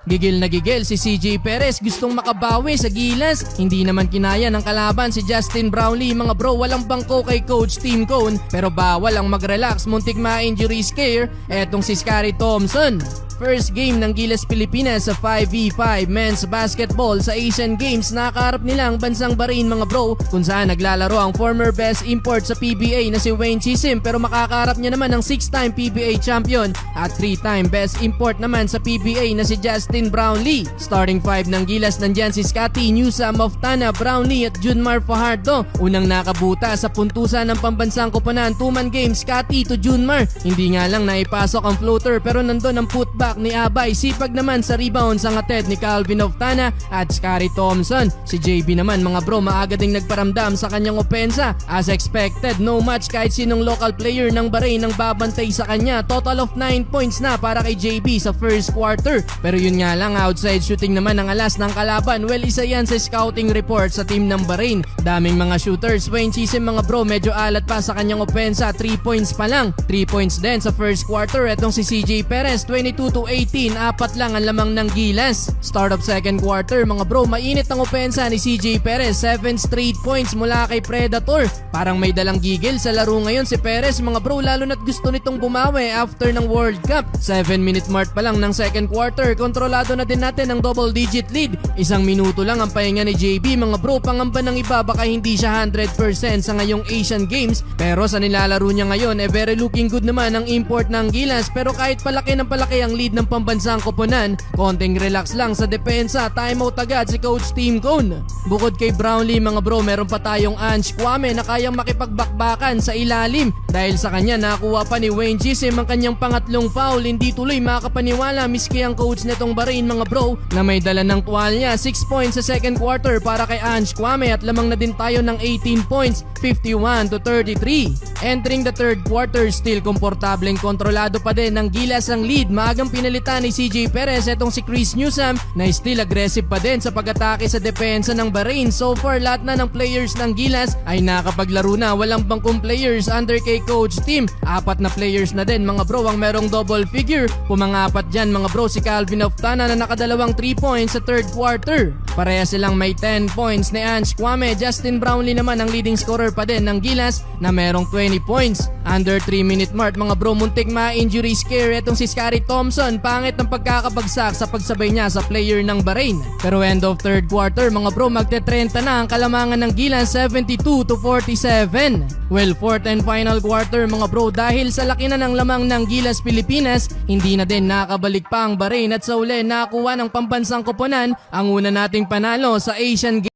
Gigil na gigil si CJ Perez, gustong makabawi sa Gilas. Hindi naman kinaya ng kalaban si Justin Brownlee. Mga bro, walang bangko kay Coach Tim Cone, pero bawal ang mag-relax, muntik ma-injury scare etong si Scary Thompson. First game ng Gilas Pilipinas sa 5v5 men's basketball sa Asian Games. Nakaharap nila ang bansang Bahrain mga bro, kung saan naglalaro ang former best import sa PBA na si Wayne Chisim, pero makakaharap niya naman ang 6-time PBA champion at 3-time best import naman sa PBA na si Justin Brownlee. Starting 5 ng Gilas nandyan si Scotty Newsam of Tana, Brownlee at Junmar Fajardo. Unang nakabuta sa puntusan ng pambansang koponan, 2-man game Scotty to Junmar. Hindi nga lang naipasok ang floater, pero nandun ang putback ni Abay. Sipag naman sa rebound sa ngatet ni Calvin of Tana at Scary Thompson. Si JB naman mga bro, maaga ding nagparamdam sa kanyang opensa. As expected, no match kahit sinong local player ng Bahrain ang babantay sa kanya. Total of 9 points na para kay JB sa first quarter. Pero yun nga lang, outside shooting naman ang alas ng kalaban. Well, isa yan sa scouting report sa team ng Bahrain. Daming mga shooters. Wayne Chisim mga bro, medyo alat pa sa kanyang opensa. 3 points pa lang. 3 points din sa first quarter. Etong si CJ Perez, 22-18, apat lang ang lamang ng Gilas. Start of second quarter mga bro, mainit ang opensa ni CJ Perez. 7 straight points mula kay Predator. Parang may dalang gigil sa laro ngayon si Perez mga bro, lalo na't gusto nitong bumawi after ng World Cup. 7-minute mark pa lang ng second quarter, kontrolado na din natin ang double digit lead. 1 minuto lang ang pahinga ni JB mga bro, pangamba ng iba baka hindi siya 100% sa ngayong Asian Games, pero sa nilalaro niya ngayon very looking good naman ang import ng Gilas. Pero kahit palaki ng palaki ang lead ng pambansang koponan, konting relax lang sa depensa. Timeout agad si Coach Tim Cone. Bukod kay Brownlee mga bro, meron pa tayong Ange Kwame na kayang makipagbakbakan sa ilalim. Dahil sa kanya nakuha pa ni Wayne Chisim ang kanyang pangatlong foul. Hindi tuloy makapaniwala miski ang coach netong Bahrain mga bro na may dala ng tuwalya. 6 points sa second quarter para kay Ange Kwame at lamang na din tayo ng 18 points, 51-33. Entering the third quarter, still komportableng kontrolado pa din ng Gilas ang lead. Maagang pinalitan ni CJ Perez etong si Chris Newsam na still aggressive pa din sa pag-atake sa depensa ng Bahrain. So far lahat na ng players ng Gilas ay nakapaglaro na. Walang bangkong players under kay Coach Tim. 4 na players na din mga bro ang merong double figure. Pumangapat dyan mga bro si Calvin of Tana na nakadalawang 3 points sa third quarter. Pareha silang may 10 points ni Ange Kwame. Justin Brownlee naman ang leading scorer pa din ng Gilas na merong 20 points. Under 3-minute mark mga bro, muntik ma-injury scare etong si Scary Thompson. Pangit ng pagkakabagsak sa pagsabay niya sa player ng Bahrain. Pero end of third quarter mga bro, magte-30 na ang kalamangan ng Gilas, 72-47. Well, fourth and final quarter mga bro, dahil sa laki na ng lamang ng Gilas Pilipinas, hindi na din nakabalik pa ang Bahrain at sa uli nakakuha ng pambansang koponan ang una nating panalo sa Asian Games.